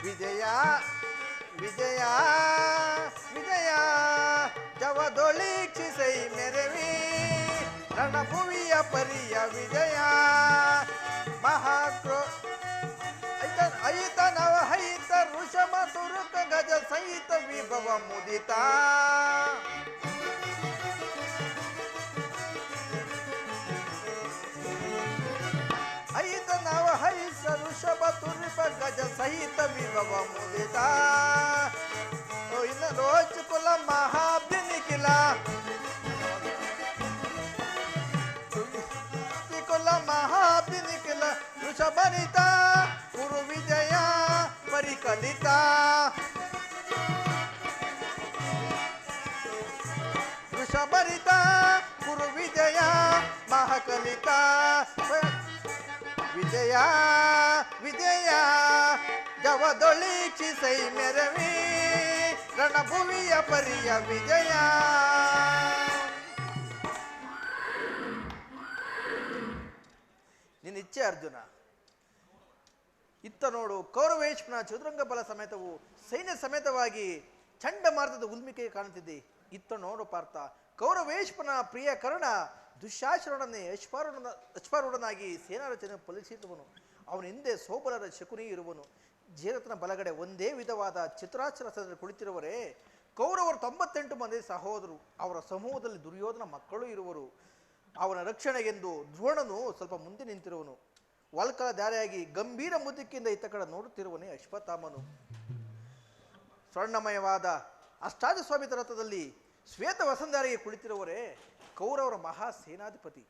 ವಿಜಯ ವಿಜಯ ವಿಜಯ ಜವದೊಳಿಸೈ ಮೆರವಿ ರಣಭುವಿಯ ಪರಿಯ ವಿಜಯ ಮಹಾಕ್ರೋ ಐತ ನವ ಹೈತ ಋಷಭ ತುರುಕ ಗಜ ಸಹಿತ ವಿಭವ ಮುದಿತ ಐತ ನವ ಹೈಸ ಋಷಭ ತುರುಕ ಗಜ ಸಹಿತ ವಿಭವ ಮುದಿತ ಇನ್ನ ರೋಚ ಕುಲ ಮಹಾಭಿನಿಖಿಲ ಕುಲ ಮಹಾಭಿನಿಖಿಲ ಋಷಭನಿತ ಕುರು ವಿಜಯ ಪರಿಕಲಿತ ವೃಷಭರಿತ ಕುರು ವಿಜಯ ಮಹಾಕಲಿತ ವಿಜಯ ವಿಜಯ ಜವದೊಳಿಸೈ ಮೆರವಿ ರಣಭುವಿಯ ಪರಿಯ ವಿಜಯ. ನಿನ್ನ ಇಚ್ಛೆ ಅರ್ಜುನ. ಇತ್ತ ನೋಡು ಕೌರವೇಶ್ವರನ ಚದುರಂಗ ಬಲ ಸಮೇತವು ಸೈನ್ಯ ಸಮೇತವಾಗಿ ಚಂಡಮಾರುತದ ಉಲ್ಮಿಕೆ ಕಾಣುತ್ತಿದೆ. ಇತ್ತ ನೋಡು ಪಾರ್ಥ, ಕೌರವೇಶ್ವರನ ಪ್ರಿಯ ಕರ್ಣ ದುಶ್ಯಾಸನೊಡನೆ ಅಶ್ವಾರೂಢನಾಗಿ ಸೇನಾ ರಚನೆ ಫಲಿಸಿದವನು. ಅವನ ಹಿಂದೆ ಸೋಬಲರ ಶಕುನಿ ಇರುವನು. ಜೇರತನ ಬಲಗಡೆ ಒಂದೇ ವಿಧವಾದ ಚಿತ್ರಾಚರ ಕುಳಿತಿರುವರೇ. ಕೌರವರು 98 ಮಂದಿ ಸಹೋದರು. ಅವರ ಸಮೂಹದಲ್ಲಿ ದುರ್ಯೋಧನ ಮಕ್ಕಳು ಇರುವರು. ಅವನ ರಕ್ಷಣೆಗೆಂದು ದ್ರೋಣನು ಸ್ವಲ್ಪ ಮುಂದೆ ನಿಂತಿರುವನು. ವಲ್ಕಲ ದಾರಿಯಾಗಿ ಗಂಭೀರ ಮುದುಕಿಯಿಂದ ಇತ್ತ ಕಡೆ ನೋಡುತ್ತಿರುವನೇ ಅಶ್ವತ್ಥಾಮನು. ಸ್ವರ್ಣಮಯವಾದ ಅಷ್ಟಾದಶಸ್ವಾಮಿತ ರಥದಲ್ಲಿ ಶ್ವೇತ ವಸಂದಾರಿಗೆ ಕುಳಿತಿರುವರೇ ಕೌರವರ ಮಹಾ ಸೇನಾಧಿಪತಿ.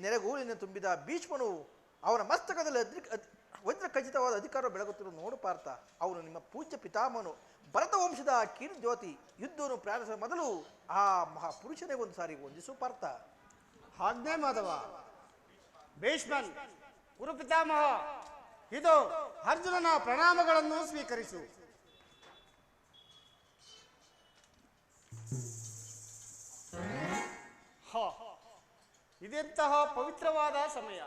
ನೆರೆಗೂಳಿನ ತುಂಬಿದ ಭೀಷ್ಮನು ಅವನ ಮಸ್ತಕದಲ್ಲಿ ವಜ್ರ ಖಚಿತವಾದ ಅಧಿಕಾರ ಬೆಳಗುತ್ತಿರುವ ನೋಡು ಪಾರ್ಥ. ಅವನು ನಿಮ್ಮ ಪೂಜ್ಯ ಪಿತಾಮಹನು, ಭರತ ವಂಶದ ಕೀರ್ತಿ ಜ್ಯೋತಿ. ಯುದ್ಧವನ್ನು ಪ್ರಾರಂಭಿಸುವ ಮೊದಲು ಆ ಮಹಾಪುರುಷನೇ ಒಂದು ಸಾರಿ ವಂದಿಸು ಪಾರ್ಥ. ಆಜ್ಞೆ ಮಾಧವ. ಭೀಷ್ಮನ್, ಗುರು ಪಿತಾಮಹ, ಇದು ಅರ್ಜುನನ ಪ್ರಣಾಮಗಳನ್ನು ಸ್ವೀಕರಿಸು. ಇದೆಂತಹ ಪವಿತ್ರವಾದ ಸಮಯ.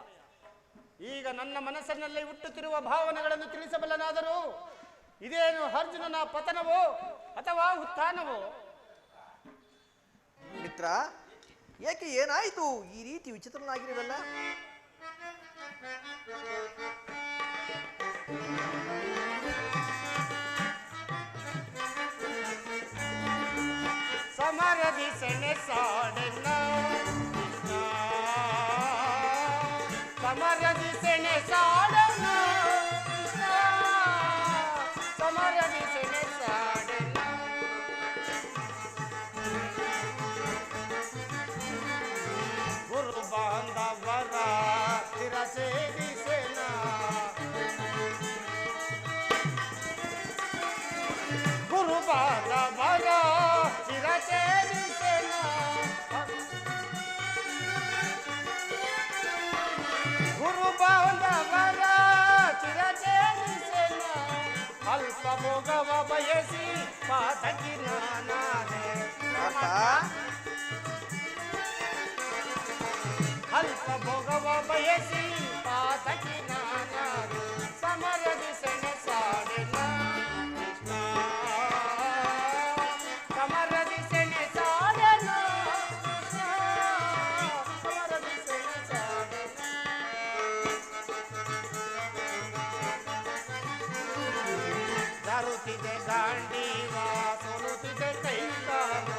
ಈಗ ನನ್ನ ಮನಸ್ಸಿನಲ್ಲಿ ಹುಟ್ಟುತ್ತಿರುವ ಭಾವನೆಗಳನ್ನು ತಿಳಿಸಬಲ್ಲನಾದರೂ ಇದೇನು ಅರ್ಜುನನ ಪತನವೋ ಅಥವಾ ಉತ್ಥಾನವೋ? ಮಿತ್ರ, ಏಕೆ ಏನಾಯಿತು ಈ ರೀತಿ ವಿಚಿತ್ರನಾಗಿರುವಲ್ಲ? ಸಮರದಿ ಸೆಣಸಾಡೆನ್ನ ಸಮರದಿ ಸೆಣಸಾಡೆನ್ನ ಸಮರದಿ ಸೆಣಸಾಡೆನ್ನ ಗುರು ಬಾಂಧವರ ತಿರಸೇರಿಸೆನ ಗುರು ಬಾಂಧವರ ತಿರಸೇರಿಸೆನ ಗುರು ಬಾಂಧವರ ಚಿರಚೇರಿಸೆನ ಅಲ್ಪ ಭೋಗವ ಬಯಸಿ ಪಾತಕಿ ನಾನಾದೆ ಅಲ್ಪ ಭೋಗವ ಬಯಸಿ ಪಾತಕಿ ನಾನಾದೆ ಸಮರದಿ ಸೆಣಸಾಡೆನ ಕೃಷ್ಣ ಸಮರದಿ ಸೆಣಸಾಡೆನ ಕೃಷ್ಣ ಸಮರದಿ ಸೆಣಸಾಡೆನ ದಾರುತ್ತಿದೆ ಗಾಂಡೀವ ಸೋಲುತ್ತಿದೆ ಕೈಕಾಲು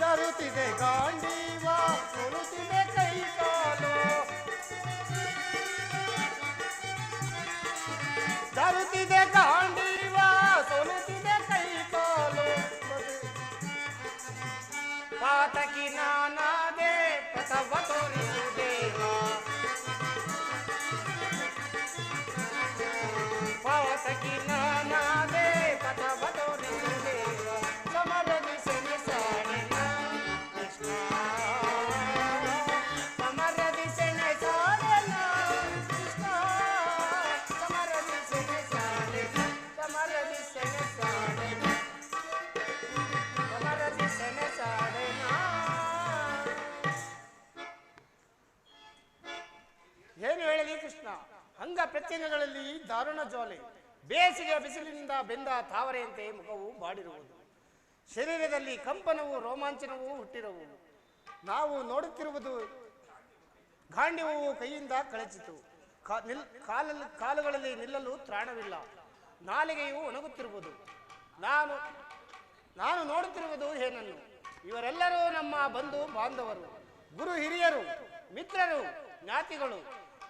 ದಾರುತ್ತಿದೆ ಗಾಂಡೀವ ಸೋಲುತ್ತಿದೆ ಕೈಕಾಲು ದಾರುತ್ತಿದೆ ಗಾಂಡೀವ ಸೋಲುತ್ತಿದೆ ಕೈಕಾಲು ಪಾತಕಿ ನಾನಾದೆ ಪಥವ ತೋರಿಸುದೇವ ಪಾತಕಿ ನಾನಾದೆ ಪಥವ ತೋರಿಸುದೇವ ಸಮರದಿ ಸೆಣಸಾಡೆನ ಕೃಷ್ಣ ಸಮರದಿ ಸೆಣಸಾಡೆನ ಕೃಷ್ಣ ಸಮರದಿ ಸೆಣಸಾಡೆನ ಸಮರದಿ ಸೆಣಸಾಡೆನ ಸಮರದಿ ಸೆಣಸಾಡೆನ. ಏನು ಹೇಳಲಿ ಕೃಷ್ಣ, ಅಂಗ ಪ್ರತ್ಯಂಗಗಳಲ್ಲಿ ದಾರುಣ ಜ್ವಾಲೆ, ಬೇಸಿಗೆ ಬಿಸಿಲಿನಿಂದ ಬೆಂದ ತಾವರೆಯಂತೆ ಮುಖವು ಬಾಡಿರುವುದು, ಶರೀರದಲ್ಲಿ ಕಂಪನವು ರೋಮಾಂಚನವೂ ಹುಟ್ಟಿರುವು. ನಾವು ನೋಡುತ್ತಿರುವುದು ಗಾಂಡಿವು ಕೈಯಿಂದ ಕಳಚಿತು, ಕಾಲುಗಳಲ್ಲಿ ನಿಲ್ಲಲು ತ್ರಾಣವಿಲ್ಲ, ನಾಲಿಗೆಯು ಒಣಗುತ್ತಿರುವುದು. ನಾನು ನೋಡುತ್ತಿರುವುದು ಏನನ್ನು? ಇವರೆಲ್ಲರೂ ನಮ್ಮ ಬಂಧು ಬಾಂಧವರು, ಗುರು ಹಿರಿಯರು, ಮಿತ್ರರು, ಜ್ಞಾತಿಗಳು.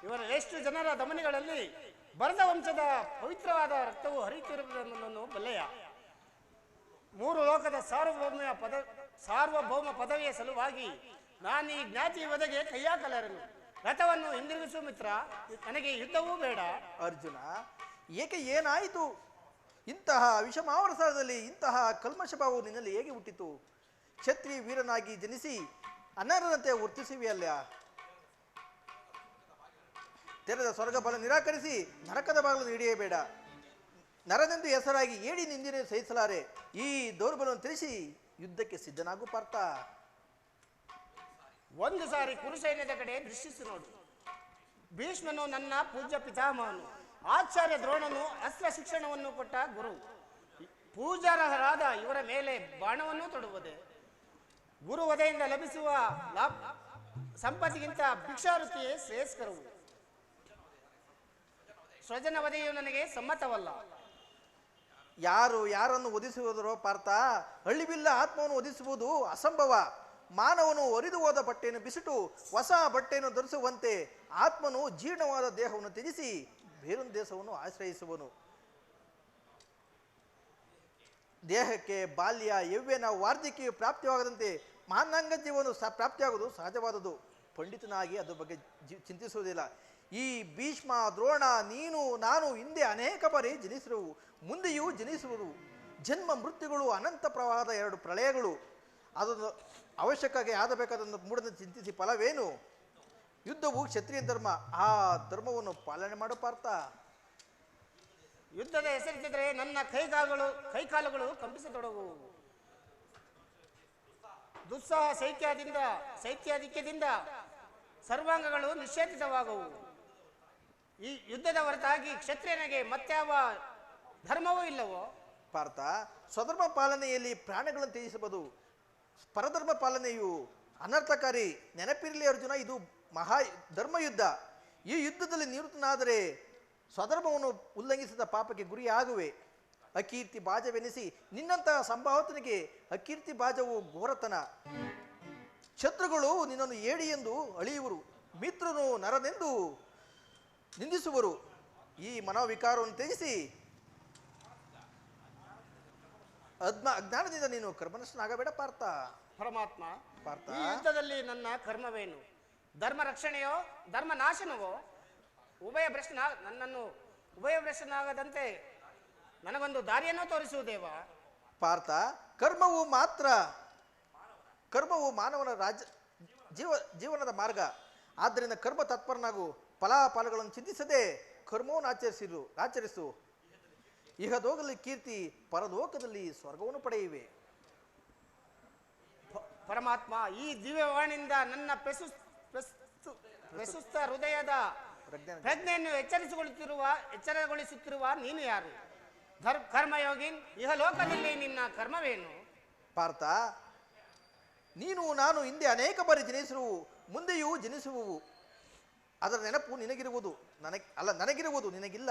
ಇವರ ಎಷ್ಟು ಜನರ ಧಮನಿಗಳಲ್ಲಿ ಭರತ ವಂಶದ ಪವಿತ್ರವಾದ ರಕ್ತವು ಹರಿಯುತ್ತಿರುವುದನ್ನು ಬಲ್ಲೆಯ? ಮೂರು ಲೋಕದ ಸಾರ್ವಭೌಮ ಪದವಿಯ ಸಲುವಾಗಿ ನಾನು ಈ ಜ್ಞಾತಿ ವಧೆಗೆ ಕೈಯಾಕಲಾರನು. ರಥವನ್ನು ಹಿಂದಿರುಗಿಸು ಮಿತ್ರ, ನನಗೆ ಯುದ್ಧವೂ ಬೇಡ. ಅರ್ಜುನ, ಏಕೆ ಏನಾಯಿತು? ಇಂತಹ ವಿಷಮಾವರಸದಲ್ಲಿ ಇಂತಹ ಕಲ್ಮಶಭಾವು ನಿನ್ನಲ್ಲಿ ಹೇಗೆ ಹುಟ್ಟಿತು? ಕ್ಷತ್ರಿಯ ವೀರನಾಗಿ ಜನಿಸಿ ಅನರ್ಹನಂತೆ ವರ್ತಿಸುವೆಯಲ್ಲ. ತೆರೆದ ಸ್ವರ್ಗ ಬಲ ನಿರಾಕರಿಸಿ ನರಕದ ಬಾಗಿಲು ಹಿಡಿಯಬೇಡ. ನರನೆಂದು ಹೆಸರಾಗಿ ಏಡಿ ನಿಂದಿನ ಸಹಿಸಲಾರೆ. ಈ ದೌರ್ಬಲವನ್ನು ತಿಳಿಸಿ ಯುದ್ಧಕ್ಕೆ ಸಿದ್ಧನಾಗು ಪಾರ್ಥ. ಒಂದು ಸಾರಿ ಕುರುಸೈನ್ಯದ ಕಡೆ ದೃಷ್ಟಿಸಿ ನೋಡು. ಭೀಷ್ಮನು ನನ್ನ ಪೂಜ್ಯ ಪಿತಾಮಹನು, ಆಚಾರ್ಯ ದ್ರೋಣನು ಅಸ್ತ್ರ ಶಿಕ್ಷಣವನ್ನು ಕೊಟ್ಟ ಗುರು. ಪೂಜಾರ್ಹರಾದ ಇವರ ಮೇಲೆ ಬಾಣವನ್ನು ತೊಡುವುದೇ? ಗುರು ವಧೆಯಿಂದ ಲಭಿಸುವ ಸಂಪತ್ತಿಗಿಂತ ಭಿಕ್ಷಾವೃತ್ತಿಯೇ ಶ್ರೇಯಸ್ಕರವು. ಸ್ವಜನ ವಧೆಯು ನನಗೆ ಸಮ್ಮತವಲ್ಲ. ಯಾರನ್ನು ಒದಿಸುವುದರೋ ಪಾರ್ಥ? ಹಳ್ಳಿಬಿಲ್ಲ ಆತ್ಮವನ್ನು ಒದಿಸುವುದು ಅಸಂಭವ. ಮಾನವನು ಒರಿದು ಹೋದ ಬಟ್ಟೆಯನ್ನು ಬಿಸಿಟು ಹೊಸ ಬಟ್ಟೆಯನ್ನು ಧರಿಸುವಂತೆ ಆತ್ಮನು ಜೀರ್ಣವಾದ ದೇಹವನ್ನು ತ್ಯಜಿಸಿ ಬೇರೊಂದು ದೇಶವನ್ನು ಆಶ್ರಯಿಸುವನು. ದೇಹಕ್ಕೆ ಬಾಲ್ಯ, ಯೌವನ, ವಾರ್ಧಕ್ಯ ಪ್ರಾಪ್ತಿಯಾಗದಂತೆ ಮಾನಾಂಗ ಜೀವನ ಪ್ರಾಪ್ತಿಯಾಗುವುದು ಸಹಜವಾದುದು. ಪಂಡಿತನಾಗಿ ಅದ್ರ ಬಗ್ಗೆ ಚಿಂತಿಸುವುದಿಲ್ಲ. ಈ ಭೀಷ್ಮ, ದ್ರೋಣ, ನೀನು, ನಾನು ಹಿಂದೆ ಅನೇಕ ಬಾರಿ ಜನಿಸಿರುವು, ಮುಂದೆಯೂ ಜನಿಸುವುದು. ಜನ್ಮ ಮೃತ್ಯುಗಳು, ಅನಂತ ಪ್ರವಾಹದ 2 ಪ್ರಳಯಗಳು. ಅದನ್ನು ಅವಶ್ಯಕವಾಗಿ ಆಗಬೇಕಾದನ್ನು ಮೂಢನ ಚಿಂತಿಸಿ ಫಲವೇನು? ಯುದ್ಧವು ಕ್ಷತ್ರಿಯ ಧರ್ಮ, ಆ ಧರ್ಮವನ್ನು ಪಾಲನೆ ಮಾಡು ಪಾರ್ಥ. ಯುದ್ಧದ ಹೆಸರಿಸಿದರೆ ನನ್ನ ಕೈಕಾಲುಗಳು ಕಂಪಿಸತೊಡಗುವು. ದುಸ್ಸಾಹ ಶೈತ್ಯಾಧಿಕ್ಯದಿಂದ ಸರ್ವಾಂಗಗಳು ನಿಷೇಧಿತವಾಗುವು. ಈ ಯುದ್ಧದ ಹೊರತಾಗಿ ಕ್ಷತ್ರಿಯನಿಗೆ ಮತ್ಯಾವ ಧರ್ಮವೂ ಇಲ್ಲವೋ? ಪಾರ್ಥ, ಸ್ವಧರ್ಮ ಪಾಲನೆಯಲ್ಲಿ ಪ್ರಾಣಗಳನ್ನು ತ್ಯಜಿಸಬಹುದು, ಪರಧರ್ಮ ಪಾಲನೆಯು ಅನರ್ಥಕಾರಿ. ನೆನಪಿರಲಿ ಅರ್ಜುನ, ಇದು ಮಹಾ ಧರ್ಮಯುದ್ಧ. ಈ ಯುದ್ಧದಲ್ಲಿ ನಿವೃತ್ತನಾದರೆ ಸ್ವಧರ್ಮವನ್ನು ಉಲ್ಲಂಘಿಸಿದ ಪಾಪಕ್ಕೆ ಗುರಿಯಾಗುವೆ. ಅಕೀರ್ತಿ ಬಾಜವೆನಿಸಿ ನಿನ್ನಂತಹ ಸಂಭಾವತನಿಗೆ ಅಕೀರ್ತಿ ಬಾಜವು ಘೋರತನ. ಶತ್ರುಗಳು ನಿನ್ನನ್ನು ಏಡಿ ಎಂದು ಅಳಿಯುವರು, ಮಿತ್ರನು ನರನೆಂದು ನಿಂದಿಸುವರು. ಈ ಮನೋವಿಕಾರವನ್ನು ತ್ಯಜಿಸಿ ಅಜ್ಞಾನದಿಂದ ನೀನು ಕರ್ಮನಷ್ಟನಾಗಬೇಡ ಪಾರ್ಥ. ಪರಮಾತ್ಮ, ಪಾರ್ಥ, ಈ ಯುದ್ಧದಲ್ಲಿ ನನ್ನ ಕರ್ಮವೇನು? ಧರ್ಮ ರಕ್ಷಣೆಯೋ ಧರ್ಮ ನಾಶನವೋ? ನನ್ನನ್ನು ಉಭಯಭ್ರಷ್ಟನಾಗದಂತೆ ನನಗೊಂದು ದಾರಿಯನ್ನು ತೋರಿಸುವುದೇವ? ಪಾರ್ಥ, ಕರ್ಮವು ಮಾನವನ ಜೀವನದ ಮಾರ್ಗ. ಆದ್ದರಿಂದ ಕರ್ಮ ತತ್ಪರನಾಗು. ಫಲಾಫಲಗಳನ್ನು ಚಿಂತಿಸದೆ ಕರ್ಮವನ್ನು ಆಚರಿಸು. ಇಹಲೋಕದಲ್ಲಿ ಕೀರ್ತಿ, ಪರಲೋಕದಲ್ಲಿ ಸ್ವರ್ಗವನ್ನು ಪಡೆಯುವೆ. ಪರಮಾತ್ಮ, ಈ ದಿವ್ಯವಾಣಿಯಿಂದ ನನ್ನ ಪ್ರಸ್ತುತ ಹೃದಯದ ಪ್ರಜ್ಞೆಯನ್ನು ಎಚ್ಚರಗೊಳಿಸುತ್ತಿರುವ ನೀನು ಯಾರು? ಕರ್ಮಯೋಗಿ, ಇಹಲೋಕದಲ್ಲಿ ನಿನ್ನ ಕರ್ಮವೇನು? ಪಾರ್ಥ, ನೀನು ನಾನು ಹಿಂದೆ ಅನೇಕ ಬಾರಿ ಜನಿಸಿರುವು, ಮುಂದೆಯೂ ಜನಿಸುವುವು. ಅದರ ನೆನಪು ನಿನಗಿರುವುದು, ನನಗಿರುವುದು, ನಿನಗಿಲ್ಲ.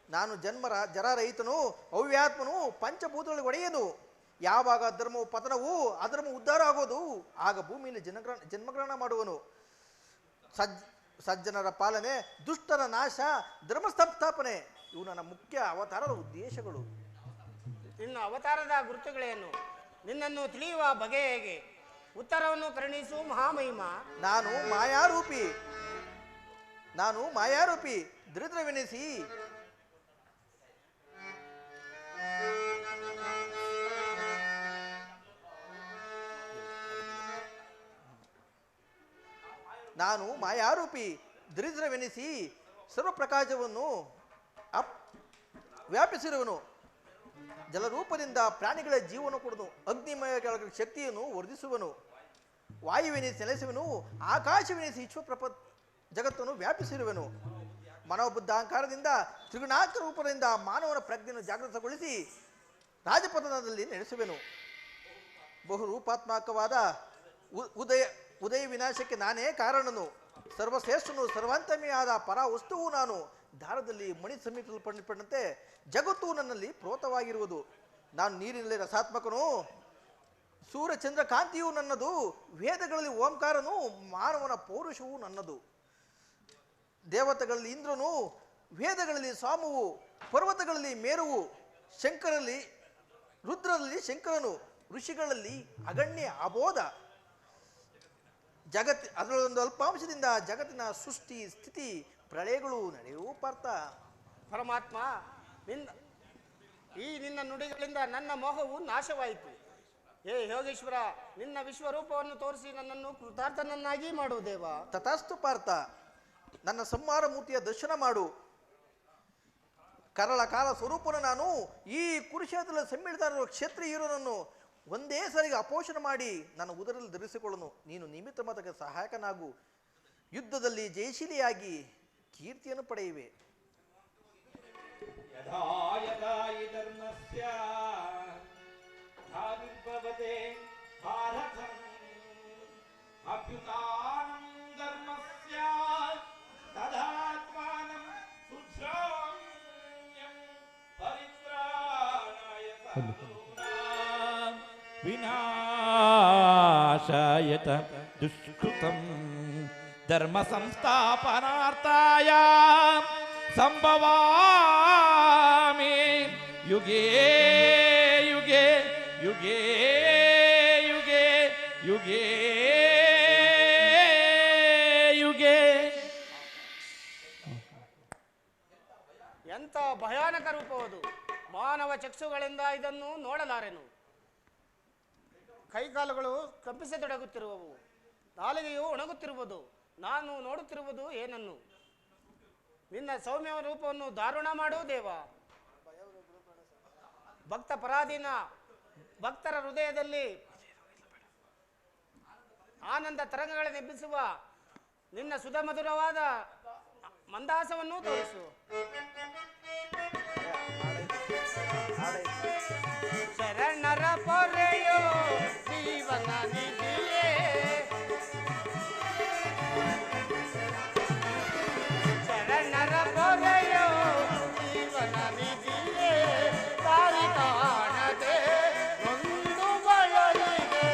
ನಾನು ಜರಾರಹಿತನು, ಅವ್ಯಾತ್ಮನು, ಪಂಚಭೂತಗಳಿಗೆ ಒಡೆಯನು. ಯಾವಾಗ ಧರ್ಮವು ಪತನವು, ಅಧರ್ಮ ಉದ್ಧಾರ ಆಗೋದು, ಆಗ ಭೂಮಿಯಲ್ಲಿ ಜನ್ಮಗ್ರಹಣ ಮಾಡುವನು. ಸಜ್ಜನರ ಪಾಲನೆ, ದುಷ್ಟರ ನಾಶ, ಧರ್ಮ ಸಂಸ್ಥಾಪನೆ, ಇವು ನನ್ನ ಮುಖ್ಯ ಅವತಾರದ ಉದ್ದೇಶಗಳು. ನಿನ್ನ ಅವತಾರದ ಗುರುತುಗಳೇನು? ನಿನ್ನನ್ನು ತಿಳಿಯುವ ಬಗೆ ಹೇಗೆ? ಉತ್ತರವನ್ನು ಕರುಣಿಸು ಮಹಾಮಹಿಮ. ನಾನು ಮಾಯಾರೂಪಿ ದರಿದ್ರವೆನಿಸಿ ಸರ್ವಪ್ರಕಾಶವನ್ನು ವ್ಯಾಪಿಸಿರುವನು. ಜಲರೂಪದಿಂದ ಪ್ರಾಣಿಗಳ ಜೀವನ ಕೊಡುವನು, ಅಗ್ನಿಮಯ ಶಕ್ತಿಯನ್ನು ವರ್ಧಿಸುವನು. ವಾಯುವೆನಿಸಿ ನೆಲೆಸುವನು, ಆಕಾಶವೆನಿಸಿ ಜಗತ್ತನ್ನು ವ್ಯಾಪಿಸಿರುವನು. ಮನೋಬುದ್ಧ ಅಹಂಕಾರದಿಂದ ತ್ರಿಗುಣಾತ್ಮ ರೂಪದಿಂದ ಮಾನವನ ಪ್ರಜ್ಞೆಯನ್ನು ಜಾಗೃತಗೊಳಿಸಿ ರಾಜಪಥನದಲ್ಲಿ ನಡೆಸುವೆನು. ಬಹುರೂಪಾತ್ಮಕವಾದ ಉದಯ ವಿನಾಶಕ್ಕೆ ನಾನೇ ಕಾರಣನು. ಸರ್ವಶ್ರೇಷ್ಠನು, ಸರ್ವಾಂತಮಿಯಾದ ಪರ ವಸ್ತುವು ನಾನು. ದಾರದಲ್ಲಿ ಮಣಿ ಸಮೀಪಿಸಲ್ಪಟ್ಟಂತೆ ಜಗತ್ತು ನನ್ನಲ್ಲಿ ಪ್ರೋತವಾಗಿರುವುದು. ನಾನು ನೀರಿನಲ್ಲಿ ರಸಾತ್ಮಕನು, ಸೂರ್ಯಚಂದ್ರ ಕಾಂತಿಯು ನನ್ನದು. ವೇದಗಳಲ್ಲಿ ಓಂಕಾರನು, ಮಾನವನ ಪೌರುಷವು ನನ್ನದು. ದೇವತೆಗಳಲ್ಲಿ ಇಂದ್ರನು, ವೇದಗಳಲ್ಲಿ ಸಾಮುವು, ಪರ್ವತಗಳಲ್ಲಿ ಮೇರುವು, ರುದ್ರರಲ್ಲಿ ಶಂಕರನು, ಋಷಿಗಳಲ್ಲಿ ಅಗಣ್ಯ ಅಬೋಧ. ಅದರಲ್ಲೊಂದು ಅಲ್ಪಾಂಶದಿಂದ ಜಗತ್ತಿನ ಸೃಷ್ಟಿ ಸ್ಥಿತಿ ಪ್ರಳಯಗಳು ನಡೆಯುವು ಪಾರ್ಥ. ಪರಮಾತ್ಮ, ನಿನ್ನ ನುಡಿಗಳಿಂದ ನನ್ನ ಮೋಹವು ನಾಶವಾಯಿತು. ಹೇ ಯೋಗೇಶ್ವರ, ನಿನ್ನ ವಿಶ್ವರೂಪವನ್ನು ತೋರಿಸಿ ನನ್ನನ್ನು ಕೃತಾರ್ಥನನ್ನಾಗಿ ಮಾಡುವುದೇವ? ತಥಾಸ್ತು ಪಾರ್ಥ. ನನ್ನ ಸಂಹಾರ ಮೂರ್ತಿಯ ದರ್ಶನ ಮಾಡು. ಕರಳ ಕಾಲ ಸ್ವರೂಪನ ನಾನು. ಈ ಕುರುಕ್ಷೇತ್ರದಲ್ಲಿ ಸಮ್ಮಿಳಿತ ಕ್ಷತ್ರಿಯರನ್ನು ಒಂದೇ ಸರಿಗೆ ಅಪೋಷಣ ಮಾಡಿ ನನ್ನ ಉದರಲ್ಲಿ ಧರಿಸಿಕೊಳ್ಳನು. ನೀನು ನಿಮಿತ್ತ ಮತಕ್ಕೆ ಸಹಾಯಕನಾಗು. ಯುದ್ಧದಲ್ಲಿ ಜಯಶೀಲಿಯಾಗಿ ಕೀರ್ತಿಯನ್ನು ಪಡೆಯುವೆ. ವಿನಾಶಾಯತ ದುಷ್ಕೃತಂ ಧರ್ಮ ಸಂಸ್ಥಾಪನಾರ್ಥಾಯ ಸಂಭವಾಮಿ ಯುಗೇ ಯುಗೇ ಯುಗೇ ಯುಗೇ ಯುಗೇ ಯುಗೇ. ಎಂಥ ಭಯಾನಕ ರೂಪವದು. ಮಾನವ ಚಕ್ಷುಗಳಿಂದ ಇದನ್ನು ನೋಡಲಾರೆನು. ಕೈಕಾಲುಗಳು ಕಂಪಿಸತೊಡಗುತ್ತಿರುವವು, ನಾಲಿಗೆಯು ಒಣಗುತ್ತಿರುವುದು. ನಾನು ನೋಡುತ್ತಿರುವುದು ಏನನ್ನು? ನಿನ್ನ ಸೌಮ್ಯ ರೂಪವನ್ನು ದಾರುಣ ಮಾಡು ದೇವ. ಭಕ್ತ ಪರಾಧೀನ ಭಕ್ತರ ಹೃದಯದಲ್ಲಿ ಆನಂದ ತರಂಗಗಳನ್ನೆಬ್ಬಿಸುವ ನಿನ್ನ ಸುಧಮಧುರವಾದ ಮಂದಾಸವನ್ನು ತೋರಿಸು. ಶರಣರ ಪೊರೆಯೋ ಜೀವನ ನಿಧಿಯೇ, ಶರಣರ ಪೊರೆಯೋ ಜೀವನ ನಿಧಿಯೇ, ದಾರಿ ಕಾಣದೆ ಒಂದು ಬಳಲಿಗೆ,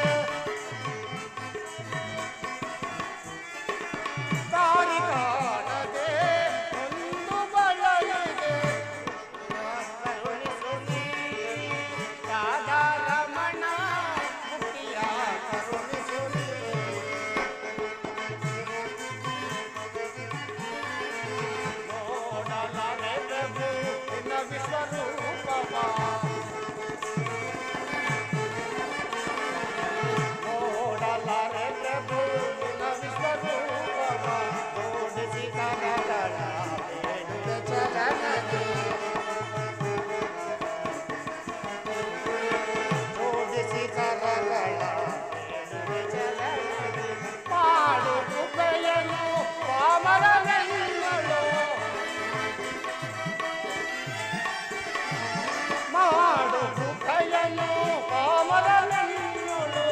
ದಾರಿ ಕಾಣದೆ ಒಂದು ಬಳಲಿಗೆ, ಕರುಣಿಸು ನೀ ರಾಧಾ ರಮಣ, ಮುಕ್ತಿಯ ಕರುಣಿಸು ನೀ. ನೋಡಲಾರೆ ಪ್ರಭು ನಿನ್ನ ವಿಶ್ವರೂಪವ, ನೋಡಲಾರೆ ಪ್ರಭು ನಿನ್ನ ವಿಶ್ವರೂಪವ, ತೋರಿಸಿ ಕರಗಳ ಬೇಡುವೆ ಚರಣಕ್ಕೆ, ತೋರಿಸಿ ಕರಗಳ ಬೇಡುವೆ ಚರಣಕ್ಕೆ, ಪಾಡು ಕೃಪೆಯನ್ನು ಪಾಮರನೆನ್ನಳು, ಮಾಡು ಕೃಪೆಯನ್ನು ಪಾಮರನೆನ್ನಳು,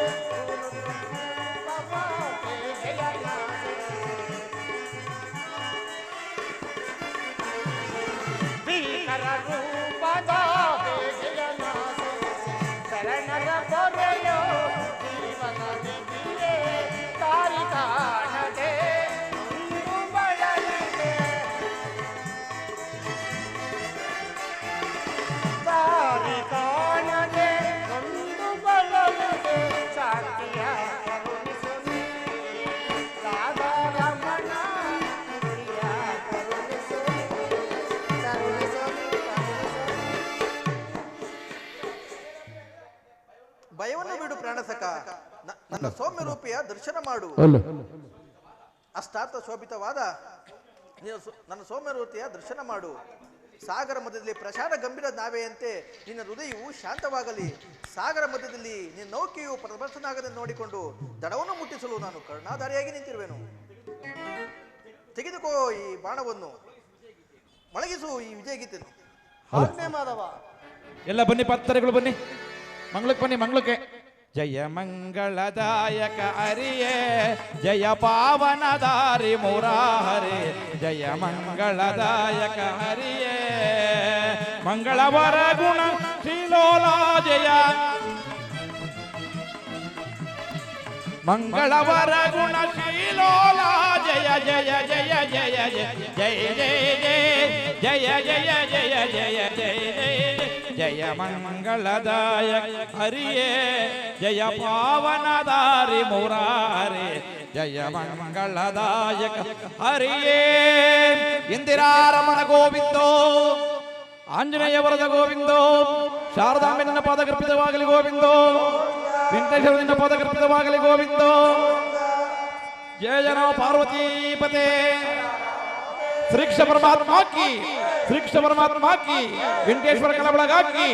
ಭೀಕರ ರೂಪದ ಬೇಗೆಯ ನಾಸೆ, ಶರಣರ ಪೊರೆಯೋ ಜೀವನ ನಿಧಿಯೇ, ದಾರಿ ಕಾಣದೆ ಒಂದು ಬಳಲಿಗೆ, ದಾರಿ ಕಾಣದೆ ಒಂದು ಬಳಲಿಗೆ, ಶಾಂತಿಯ ಕರುಣಿಸು ನೀ ರಾಧಾ ರಮಣ, ಮುಕ್ತಿಯ ಕರುಣಿಸು ನೀ, ಕರುಣಿಸು ನೀ, ಕರುಣಿಸು ನೀ. ಭಯವನ್ನು ಬಿಡು ಪ್ರಾಣಸಕ, ನನ್ನ ಸೌಮ್ಯ ರೂಪಿಯ ದರ್ಶನ ಮಾಡು. ಅಷ್ಟಾರ್ಥ ಶೋಭಿತವಾದ ನನ್ನ ಸೌಮ್ಯ ರೂಪಿಯ ದರ್ಶನ ಮಾಡು. ಸಾಗರ ಮಧ್ಯದಲ್ಲಿ ಪ್ರಶಾಂತ ಗಂಭೀರ ನಾವೆಯಂತೆ ನಿನ್ನ ಹೃದಯವು ಶಾಂತವಾಗಲಿ. ಸಾಗರ ಮಧ್ಯದಲ್ಲಿ ನಿನ್ನ ನೌಕೆಯು ಪ್ರದರ್ಶನಾಗದೆ ನೋಡಿಕೊಂಡು ದಡವನ್ನು ಮುಟ್ಟಿಸಲು ನಾನು ಕರುಣಾಧಾರಿಯಾಗಿ ನಿಂತಿರುವೆನು. ತೆಗೆದುಕೋ ಈ ಬಾಣವನ್ನು, ಮೊಳಗಿಸು ಈ ವಿಜಯಗೀತೆಯನ್ನು. ಆಜ್ಞೆ ಮಾಧವ. ಎಲ್ಲ ಬನ್ನಿ ಪಾತ್ರಗಳು ಬನ್ನಿ, ಮಂಗಳಕ್ಕೆ ಬನ್ನಿ, ಮಂಗಳಕ್ಕೆ. ಜಯ ಮಂಗಳದಾಯಕ ಹರಿಯೇ, ಜಯ ಪಾವನದಾರಿ ಮುರಾಹರಿ, ಜಯ ಮಂಗಳದಾಯಕ ಹರಿಯೇ, ಮಂಗಳವರ ಗುಣ ಶ್ರೀಲೋಲ ಜಯ, ಮಂಗಳವರ ಗುಣ ಶ್ರೀಲೋಲ ಜಯ ಜಯ ಜಯ ಜಯ ಜಯ ಜಯ ಜಯ ಜಯ ಜಯ ಜಯ ಜಯ ಜಯ ಜಯ ಮಂಗಳದಾಯಕ ಹರಿಯೇ, ಜಯ ಪಾವನದಾರಿ ಮುರಾರಿ, ಜಯ ಮಂಗಳದಾಯಕ ಹರಿಯೇ. ಇಂದಿರಾರಮಣ ಗೋವಿಂದೋ, ಆಂಜನೇಯ ವರದ ಗೋವಿಂದೋ, ಶಾರದಾಂಬೆ ನಿನ್ನ ಪಾದಕರ್ಪಿತವಾಗಲಿ ಗೋವಿಂದೋ, ವೆಂಕಟೇಶ್ವರ ನಿನ್ನ ಪಾದಕರ್ಪಿತವಾಗಲಿ ಗೋವಿಂದೋ. ಜಯ ಜನ ಪಾರ್ವತೀಪತೆ, ಶ್ರೀ ಕೃಷ್ಣ ಪರಮಾತ್ಮ ಕಿ, ಶ್ರೀ ಕೃಷ್ಣ ಪರಮಾತ್ಮ ಕಿ, ವೆಂಕಟೇಶ್ವರ ಕಲಬಳಗ ಕಿ.